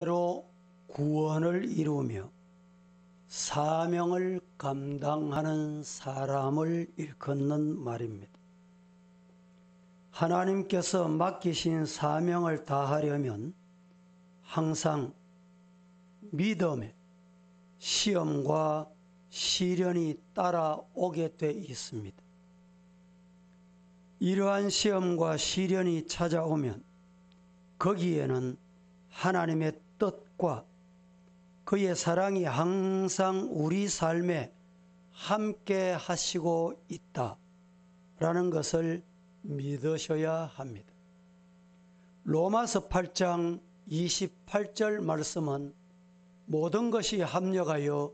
로 구원을 이루며 사명을 감당하는 사람을 일컫는 말입니다. 하나님께서 맡기신 사명을 다하려면 항상 믿음의 시험과 시련이 따라오게 돼 있습니다. 이러한 시험과 시련이 찾아오면 거기에는 하나님의 뜻과 그의 사랑이 항상 우리 삶에 함께 하시고 있다라는 것을 믿으셔야 합니다. 로마서 8장 28절 말씀은 모든 것이 합력하여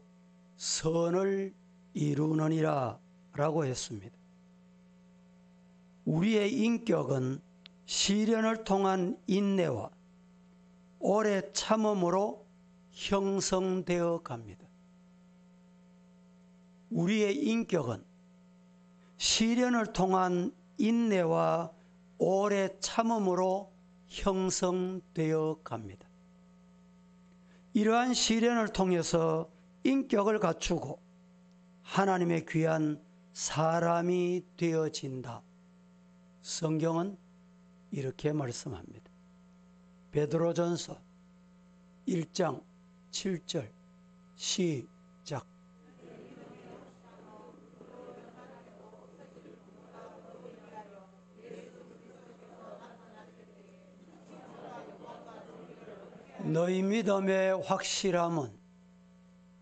선을 이루느니라 라고 했습니다. 우리의 인격은 시련을 통한 인내와 오래 참음으로 형성되어 갑니다. 우리의 인격은 시련을 통한 인내와 오래 참음으로 형성되어 갑니다. 이러한 시련을 통해서 인격을 갖추고 하나님의 귀한 사람이 되어진다. 성경은 이렇게 말씀합니다. 베드로전서 1장 7절 시작. 너희 믿음의 확실함은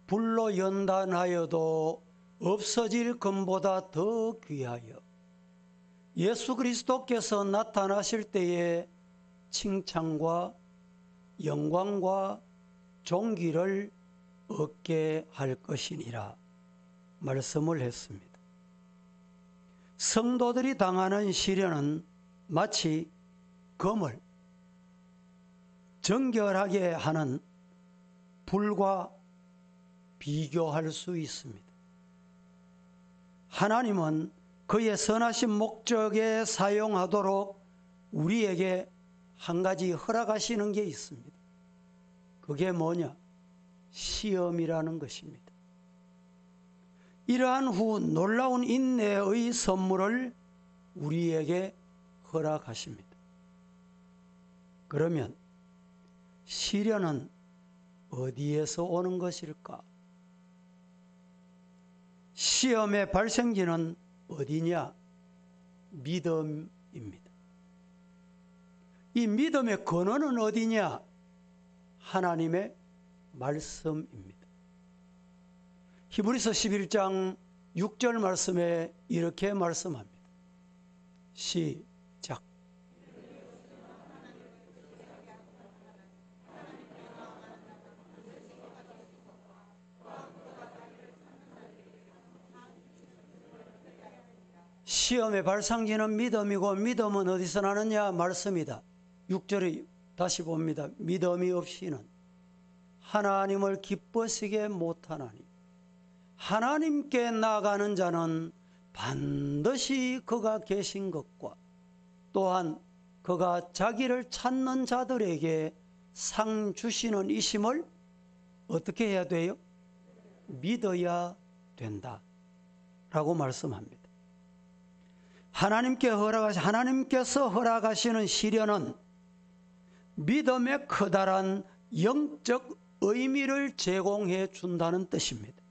불로 연단하여도 없어질 금보다 더 귀하여 예수 그리스도께서 나타나실 때에 칭찬과 영광과 존귀를 얻게 할 것이니라 말씀을 했습니다. 성도들이 당하는 시련은 마치 금을 정결하게 하는 불과 비교할 수 있습니다. 하나님은 그의 선하신 목적에 사용하도록 우리에게 한 가지 허락하시는 게 있습니다. 그게 뭐냐? 시험이라는 것입니다. 이러한 후 놀라운 인내의 선물을 우리에게 허락하십니다. 그러면 시련은 어디에서 오는 것일까? 시험의 발생지는 어디냐? 믿음입니다. 이 믿음의 근원은 어디냐? 하나님의 말씀입니다. 히브리서 11장 6절 말씀에 이렇게 말씀합니다. 시작. 시험의 발상지는 믿음이고 믿음은 어디서 나느냐? 말씀이다. 6절에 다시 봅니다. 믿음이 없이는 하나님을 기뻐시게 못하나니 하나님께 나아가는 자는 반드시 그가 계신 것과 또한 그가 자기를 찾는 자들에게 상 주시는 이심을 어떻게 해야 돼요? 믿어야 된다 라고 말씀합니다. 하나님께서 허락하시는 시련은 믿음의 커다란 영적 의미를 제공해 준다는 뜻입니다.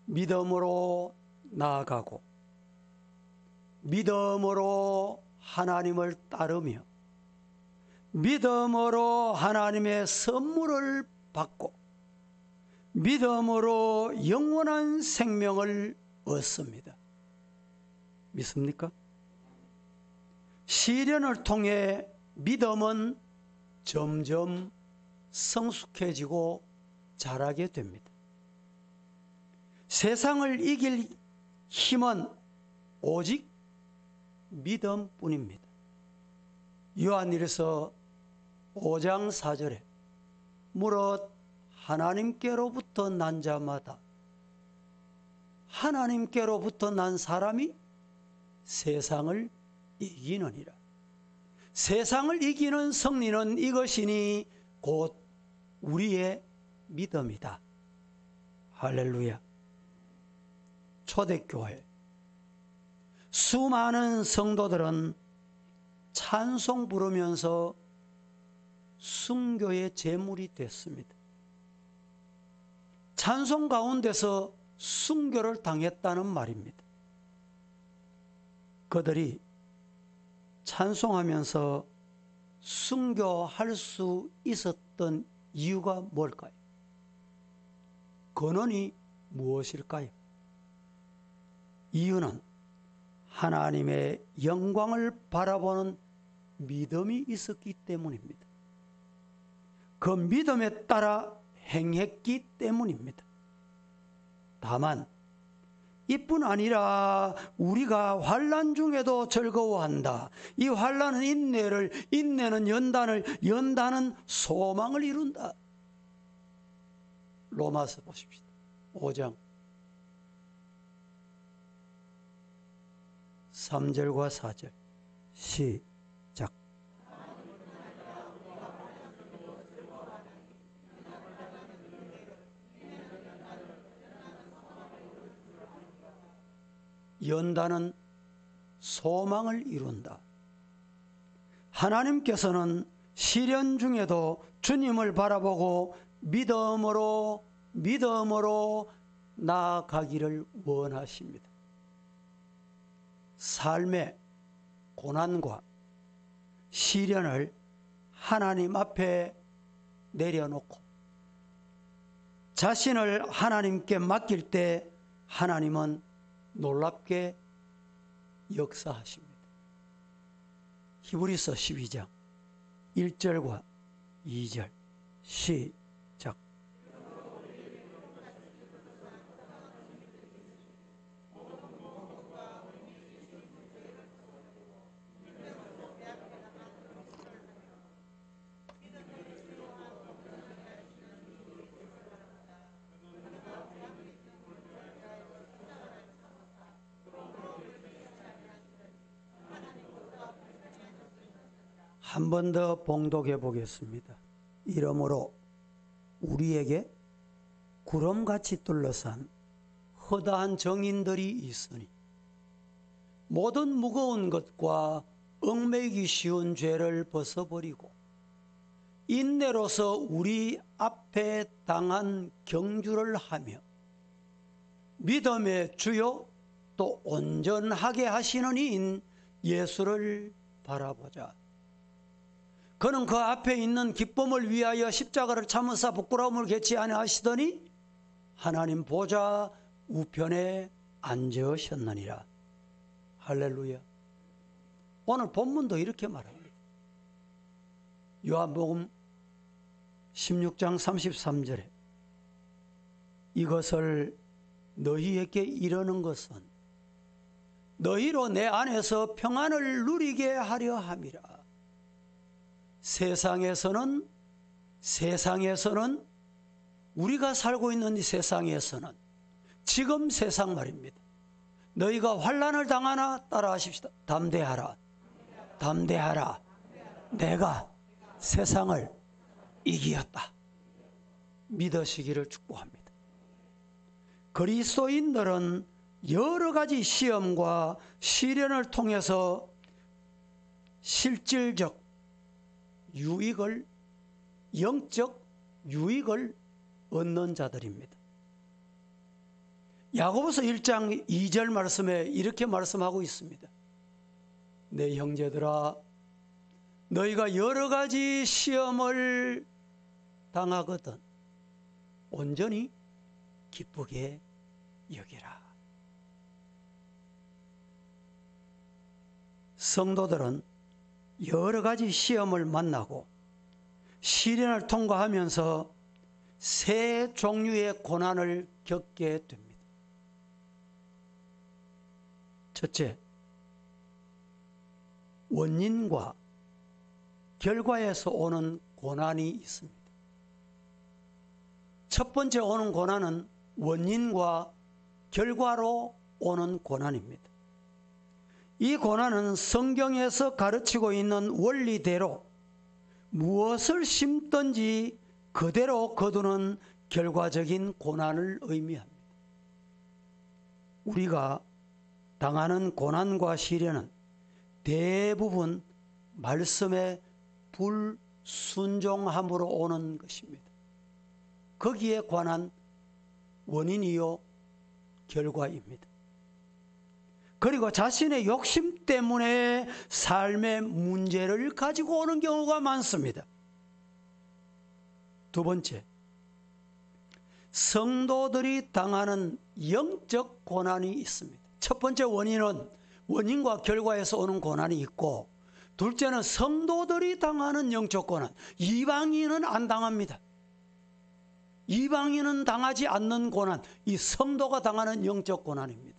믿음으로 나아가고 믿음으로 하나님을 따르며 믿음으로 하나님의 선물을 받고 믿음으로 영원한 생명을 얻습니다. 믿습니까? 시련을 통해 믿음은 점점 성숙해지고 자라게 됩니다. 세상을 이길 힘은 오직 믿음뿐입니다. 요한일서 5장 4절에 무릇 하나님께로부터 난 자마다 하나님께로부터 난 사람이 세상을 이기느니라. 세상을 이기는 승리는 이것이니 곧 우리의 믿음이다. 할렐루야. 초대교회 수많은 성도들은 찬송 부르면서 순교의 제물이 됐습니다. 찬송 가운데서 순교를 당했다는 말입니다. 그들이 찬송하면서 순교할 수 있었던 이유가 뭘까요? 근원이 무엇일까요? 이유는 하나님의 영광을 바라보는 믿음이 있었기 때문입니다. 그 믿음에 따라 행했기 때문입니다. 다만 이뿐 아니라 우리가 환난 중에도 즐거워한다. 이 환난은 인내를, 인내는 연단을, 연단은 소망을 이룬다. 로마서 보십시다. 5장 3절과 4절 시작. 연단은 소망을 이룬다. 하나님께서는 시련 중에도 주님을 바라보고 믿음으로 나아가기를 원하십니다. 삶의 고난과 시련을 하나님 앞에 내려놓고 자신을 하나님께 맡길 때 하나님은 놀랍게 역사하십니다. 히브리서 12장 1절과 2절 시작. 한 번 더 봉독해 보겠습니다. 이러므로 우리에게 구름같이 둘러싼 허다한 정인들이 있으니 모든 무거운 것과 얽매이기 쉬운 죄를 벗어버리고 인내로서 우리 앞에 당한 경주를 하며 믿음의 주요 또 온전하게 하시는 이인 예수를 바라보자. 그는 그 앞에 있는 기쁨을 위하여 십자가를 참으사 부끄러움을 개치 아니하시더니 하나님 보좌 우편에 앉으셨느니라. 할렐루야. 오늘 본문도 이렇게 말합니다. 요한복음 16장 33절에 이것을 너희에게 이르는 것은 너희로 내 안에서 평안을 누리게 하려 함이라. 세상에서는 우리가 살고 있는 이 세상에서는 지금 세상 말입니다. 너희가 환난을 당하나 따라하십시다. 담대하라. 담대하라. 내가 세상을 이기었다. 믿으시기를 축복합니다. 그리스도인들은 여러 가지 시험과 시련을 통해서 실질적 유익을, 영적 유익을 얻는 자들입니다. 야고보서 1장 2절 말씀에 이렇게 말씀하고 있습니다. 내 형제들아, 너희가 여러 가지 시험을 당하거든 온전히 기쁘게 여기라. 성도들은 여러 가지 시험을 만나고 시련을 통과하면서 세 종류의 고난을 겪게 됩니다. 첫째, 원인과 결과에서 오는 고난이 있습니다. 첫 번째 오는 고난은 원인과 결과로 오는 고난입니다. 이 고난은 성경에서 가르치고 있는 원리대로 무엇을 심든지 그대로 거두는 결과적인 고난을 의미합니다. 우리가 당하는 고난과 시련은 대부분 말씀의 불순종함으로 오는 것입니다. 거기에 관한 원인이요 결과입니다. 그리고 자신의 욕심 때문에 삶의 문제를 가지고 오는 경우가 많습니다. 두 번째, 성도들이 당하는 영적 고난이 있습니다. 첫 번째 원인은 원인과 결과에서 오는 고난이 있고, 둘째는 성도들이 당하는 영적 고난. 이방인은 안 당합니다. 이방인은 당하지 않는 고난, 이 성도가 당하는 영적 고난입니다.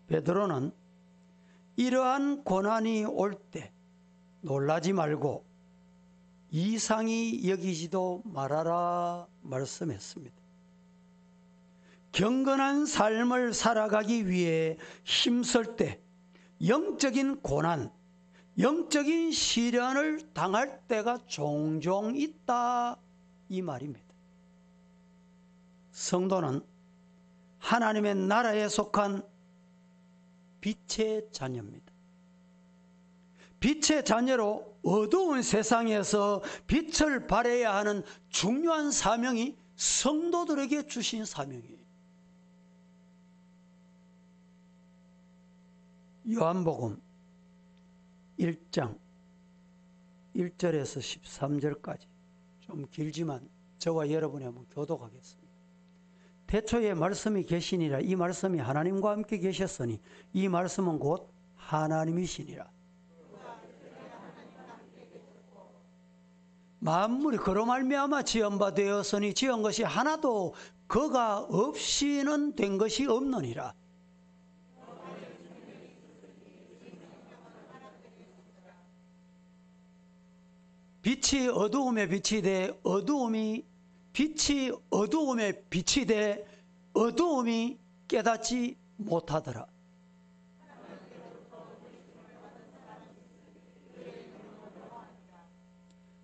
베드로는 이러한 고난이 올 때 놀라지 말고 이상히 여기지도 말아라 말씀했습니다. 경건한 삶을 살아가기 위해 힘쓸 때 영적인 고난, 영적인 시련을 당할 때가 종종 있다, 이 말입니다. 성도는 하나님의 나라에 속한 빛의 자녀입니다. 빛의 자녀로 어두운 세상에서 빛을 발해야 하는 중요한 사명이 성도들에게 주신 사명이에요. 요한복음 1장 1절에서 13절까지 좀 길지만 저와 여러분이 한번 교독하겠습니다. 태초에 말씀이 계시니라. 이 말씀이 하나님과 함께 계셨으니 이 말씀은 곧 하나님이시니라. 만물이 그로 말미암아 지은 바 되었으니 지은 것이 하나도 그가 없이는 된 것이 없느니라. 빛이 어두움에 빛이 돼 빛이 어두움에 빛이 돼 어두움이 깨닫지 못하더라.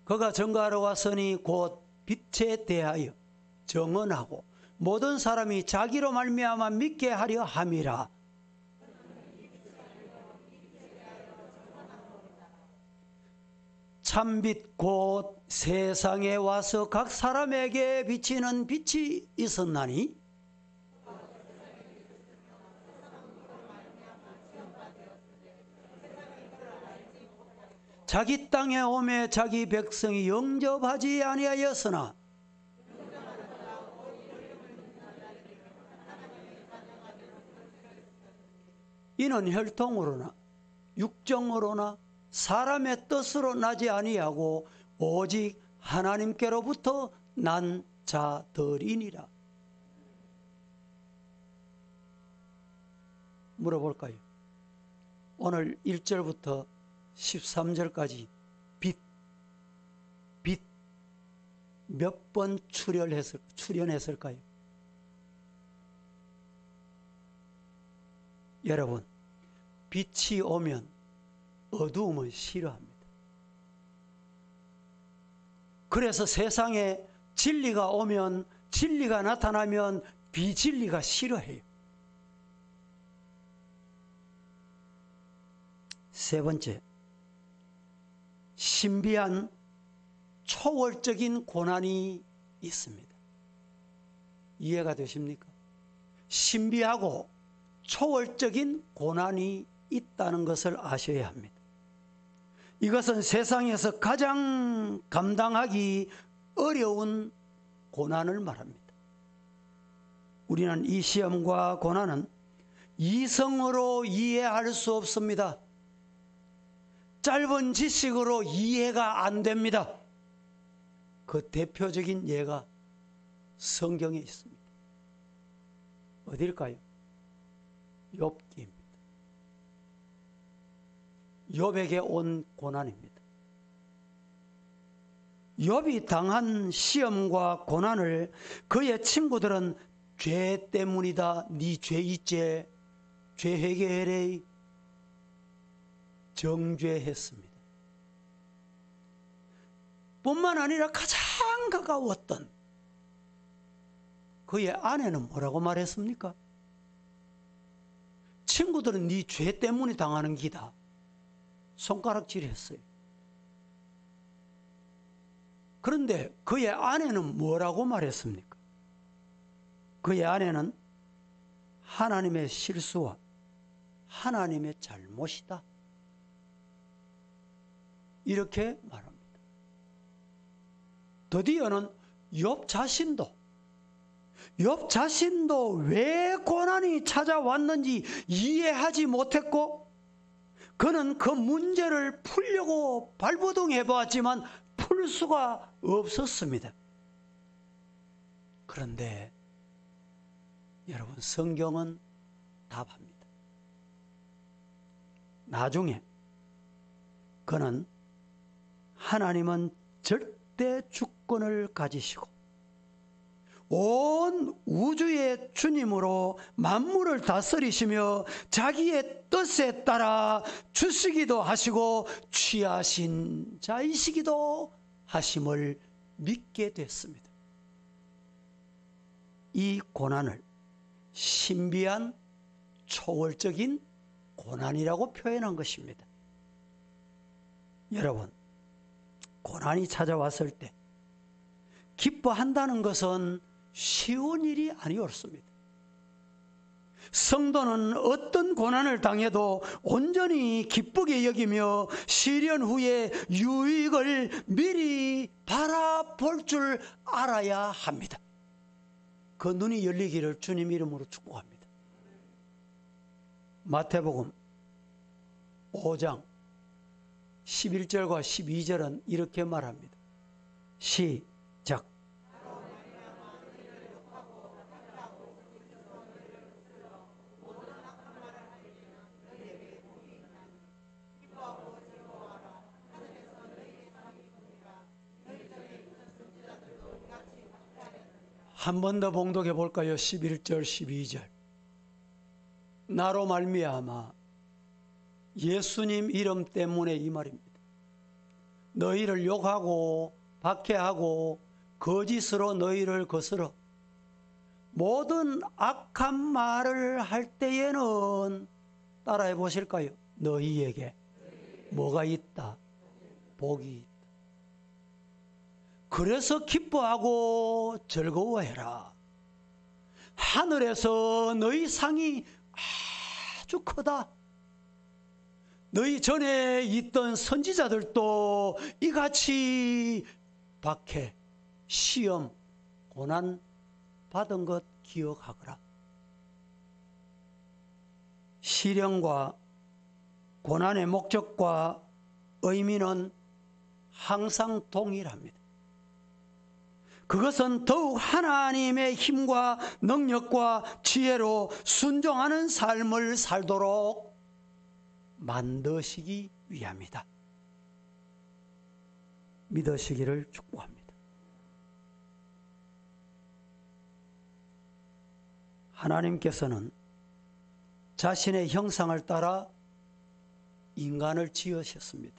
그가 증거하러 왔으니 곧 빛에 대하여 정언하고 모든 사람이 자기로 말미암아 믿게 하려 함이라. 참빛 곧 세상에 와서 각 사람에게 비치는 빛이 있었나니 자기 땅에 오매 자기 백성이 영접하지 아니하였으나 이는 혈통으로나 육정으로나 사람의 뜻으로 나지 아니하고 오직 하나님께로부터 난 자들이니라. 물어볼까요? 오늘 1절부터 13절까지 빛 몇 번 출연했을까요? 여러분, 빛이 오면 어두움은 싫어합니다. 그래서 세상에 진리가 오면, 진리가 나타나면 비진리가 싫어해요. 세 번째, 신비한 초월적인 고난이 있습니다. 이해가 되십니까? 신비하고 초월적인 고난이 있다는 것을 아셔야 합니다. 이것은 세상에서 가장 감당하기 어려운 고난을 말합니다. 우리는 이 시험과 고난은 이성으로 이해할 수 없습니다. 짧은 지식으로 이해가 안 됩니다. 그 대표적인 예가 성경에 있습니다. 어딜까요? 욥기입니다. 욥에게 온 고난입니다. 욥이 당한 시험과 고난을 그의 친구들은 죄 때문이다, 네 죄 있제, 죄 회개해래, 정죄했습니다. 뿐만 아니라 가장 가까웠던 그의 아내는 뭐라고 말했습니까? 친구들은 네 죄 때문에 당하는 기다. 손가락질했어요. 그런데 그의 아내는 뭐라고 말했습니까? 그의 아내는 하나님의 실수와 하나님의 잘못이다. 이렇게 말합니다. 드디어는 욥 자신도 왜 고난이 찾아왔는지 이해하지 못했고 그는 그 문제를 풀려고 발버둥해 보았지만 풀 수가 없었습니다. 그런데 여러분, 성경은 답합니다. 나중에 그는 하나님은 절대 주권을 가지시고 온 우주의 주님으로 만물을 다스리시며 자기의 뜻에 따라 주시기도 하시고 취하신 자이시기도 하심을 믿게 됐습니다. 이 고난을 신비한 초월적인 고난이라고 표현한 것입니다. 여러분, 고난이 찾아왔을 때 기뻐한다는 것은 쉬운 일이 아니었습니다. 성도는 어떤 고난을 당해도 온전히 기쁘게 여기며 시련 후에 유익을 미리 바라볼 줄 알아야 합니다. 그 눈이 열리기를 주님 이름으로 축복합니다. 마태복음 5장 11절과 12절은 이렇게 말합니다. 시작. 한 번 더 봉독해 볼까요? 11절 12절. 나로 말미암아 예수님 이름 때문에 이 말입니다. 너희를 욕하고 박해하고 거짓으로 너희를 거스러 모든 악한 말을 할 때에는 따라해 보실까요? 너희에게 뭐가 있다? 복이 있다. 그래서 기뻐하고 즐거워해라. 하늘에서 너희 상이 아주 크다. 너희 전에 있던 선지자들도 이같이 박해, 시험, 고난 받은 것 기억하거라. 시련과 고난의 목적과 의미는 항상 동일합니다. 그것은 더욱 하나님의 힘과 능력과 지혜로 순종하는 삶을 살도록 만드시기 위함이다. 믿으시기를 축복합니다. 하나님께서는 자신의 형상을 따라 인간을 지으셨습니다.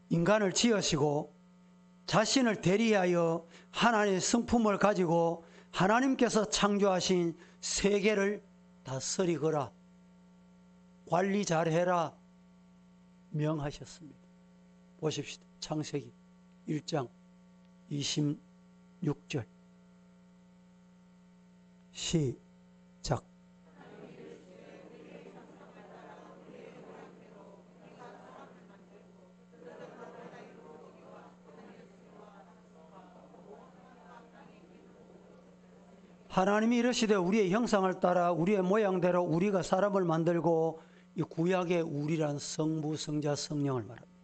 인간을 지으시고 자신을 대리하여 하나님의 성품을 가지고 하나님께서 창조하신 세계를 다스리거라, 관리 잘해라 명하셨습니다. 보십시오. 창세기 1장 26절. 시작. 하나님이 이르시되 우리의 형상을 따라 우리의 모양대로 우리가 사람을 만들고, 이 구약의 우리란 성부, 성자, 성령을 말합니다.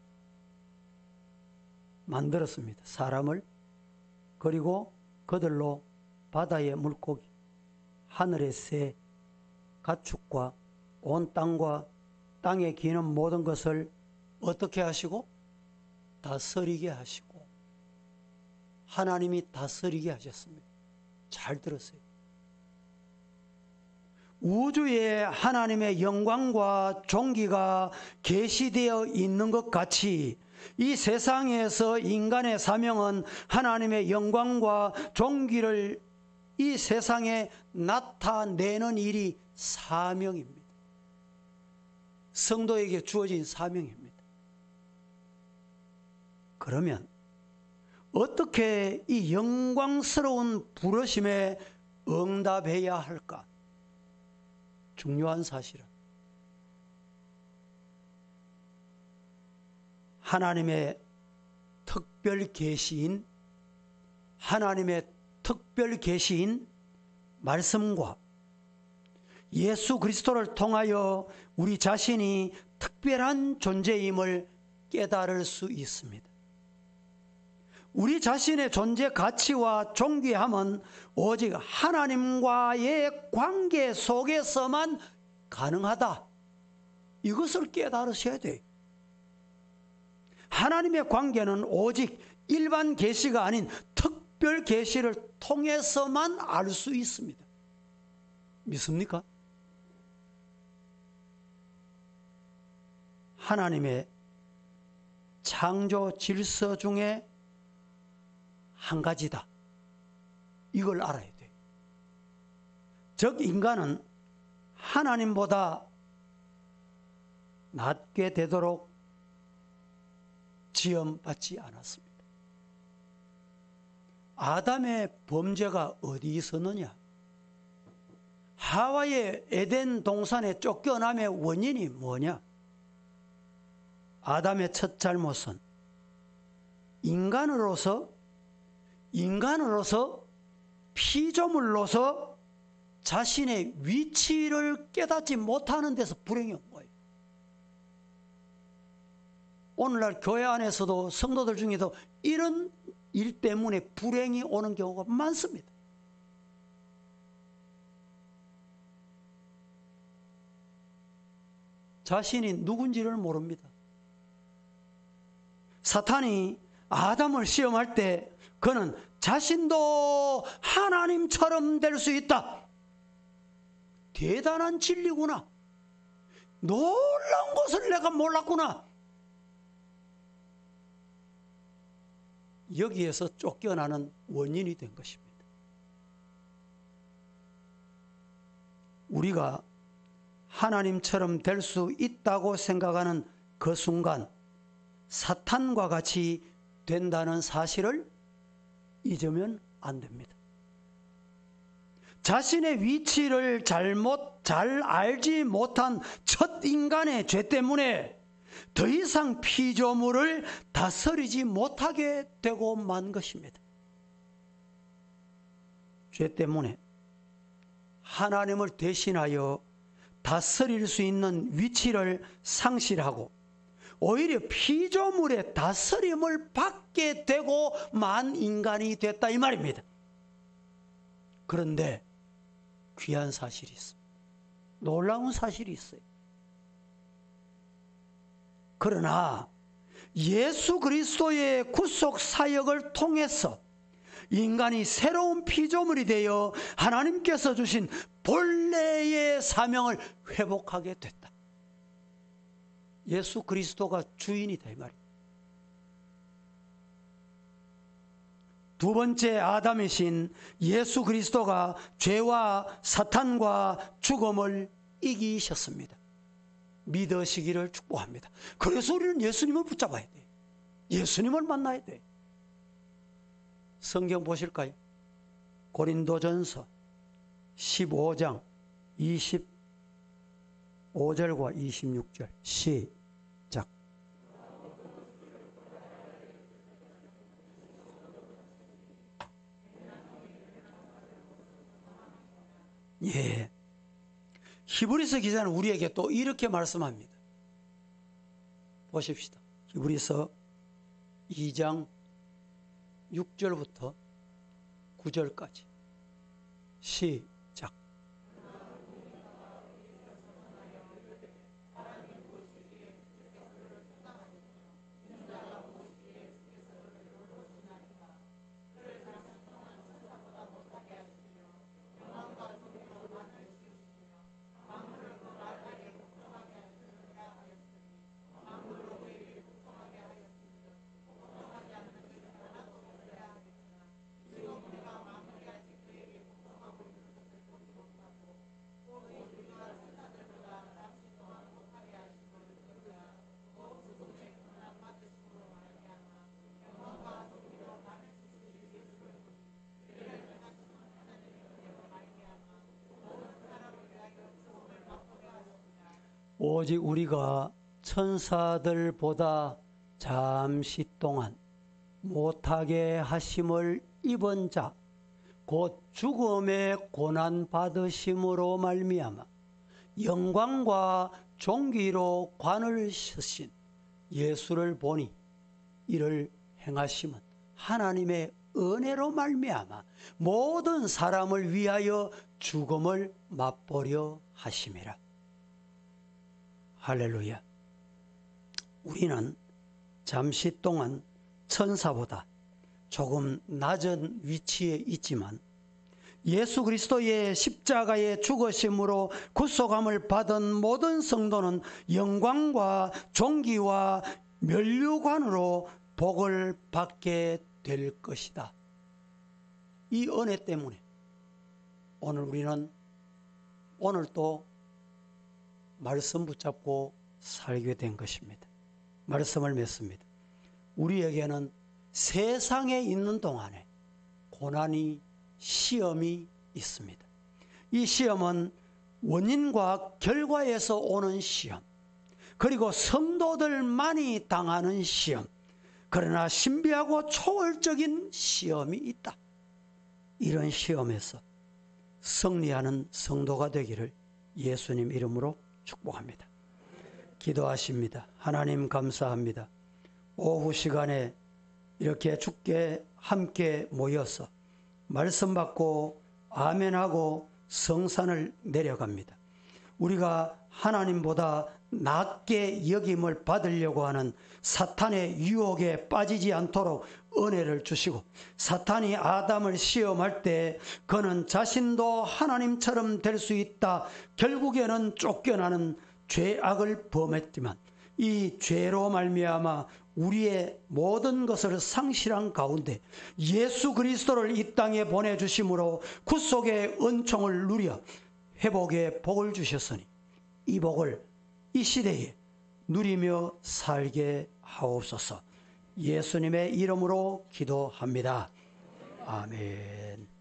만들었습니다. 사람을. 그리고 그들로 바다의 물고기, 하늘의 새, 가축과 온 땅과 땅에 기는 모든 것을 어떻게 하시고? 다스리게 하시고. 하나님이 다스리게 하셨습니다. 잘 들었어요. 우주에 하나님의 영광과 존귀가 계시되어 있는 것 같이 이 세상에서 인간의 사명은 하나님의 영광과 존귀를 이 세상에 나타내는 일이 사명입니다. 성도에게 주어진 사명입니다. 그러면 어떻게 이 영광스러운 부르심에 응답해야 할까? 중요한 사실은 하나님의 특별 계시인 말씀과 예수 그리스도를 통하여 우리 자신이 특별한 존재임을 깨달을 수 있습니다. 우리 자신의 존재 가치와 존귀함은 오직 하나님과의 관계 속에서만 가능하다. 이것을 깨달으셔야 돼요. 하나님의 관계는 오직 일반 계시가 아닌 특별 계시를 통해서만 알 수 있습니다. 믿습니까? 하나님의 창조 질서 중에 한 가지다. 이걸 알아야 돼요. 즉 인간은 하나님보다 낮게 되도록 지음받지 않았습니다. 아담의 범죄가 어디 있었느냐? 하와의 에덴 동산에 쫓겨남의 원인이 뭐냐? 아담의 첫 잘못은 인간으로서 피조물로서 자신의 위치를 깨닫지 못하는 데서 불행이 온 거예요. 오늘날 교회 안에서도 성도들 중에도 이런 일 때문에 불행이 오는 경우가 많습니다. 자신이 누군지를 모릅니다. 사탄이 아담을 시험할 때 그는 자신도 하나님처럼 될 수 있다. 대단한 진리구나. 놀라운 것을 내가 몰랐구나. 여기에서 쫓겨나는 원인이 된 것입니다. 우리가 하나님처럼 될 수 있다고 생각하는 그 순간 사탄과 같이 된다는 사실을 잊으면 안 됩니다. 자신의 위치를 잘 알지 못한 첫 인간의 죄 때문에 더 이상 피조물을 다스리지 못하게 되고 만 것입니다. 죄 때문에 하나님을 대신하여 다스릴 수 있는 위치를 상실하고 오히려 피조물의 다스림을 받게 되고 만 인간이 됐다 이 말입니다. 그런데 귀한 사실이 있습니다. 놀라운 사실이 있어요. 그러나 예수 그리스도의 구속 사역을 통해서 인간이 새로운 피조물이 되어 하나님께서 주신 본래의 사명을 회복하게 됐다. 예수 그리스도가 주인이다 이 말입니다. 두 번째 아담이신 예수 그리스도가 죄와 사탄과 죽음을 이기셨습니다. 믿으시기를 축복합니다. 그래서 우리는 예수님을 붙잡아야 돼. 예수님을 만나야 돼. 성경 보실까요? 고린도전서 15장 25절과 26절 시작. 예. 히브리서 기자는 우리에게 또 이렇게 말씀합니다. 보십시다. 히브리서 2장 6절부터 9절까지 시작. 오직 우리가 천사들보다 잠시 동안 못하게 하심을 입은 자 곧 죽음의 고난 받으심으로 말미암아 영광과 존귀로 관을 쓰신 예수를 보니 이를 행하심은 하나님의 은혜로 말미암아 모든 사람을 위하여 죽음을 맛보려 하심이라. 할렐루야. 우리는 잠시 동안 천사보다 조금 낮은 위치에 있지만 예수 그리스도의 십자가의 죽으심으로 구속함을 받은 모든 성도는 영광과 존귀와 면류관으로 복을 받게 될 것이다. 이 은혜 때문에 오늘 우리는 오늘 또 말씀 붙잡고 살게 된 것입니다. 말씀을 맺습니다. 우리에게는 세상에 있는 동안에 고난이 시험이 있습니다. 이 시험은 원인과 결과에서 오는 시험, 그리고 성도들만이 당하는 시험, 그러나 신비하고 초월적인 시험이 있다. 이런 시험에서 승리하는 성도가 되기를 예수님 이름으로 축복합니다. 기도하십니다. 하나님 감사합니다. 오후 시간에 이렇게 주께 함께 모여서 말씀 받고 아멘하고 성산을 내려갑니다. 우리가 하나님보다 낮게 여김을 받으려고 하는 사탄의 유혹에 빠지지 않도록 은혜를 주시고, 사탄이 아담을 시험할 때 그는 자신도 하나님처럼 될 수 있다, 결국에는 쫓겨나는 죄악을 범했지만 이 죄로 말미암아 우리의 모든 것을 상실한 가운데 예수 그리스도를 이 땅에 보내주심으로 구속의 은총을 누려 회복의 복을 주셨으니 이 복을 이 시대에 누리며 살게 하옵소서. 예수님의 이름으로 기도합니다. 아멘.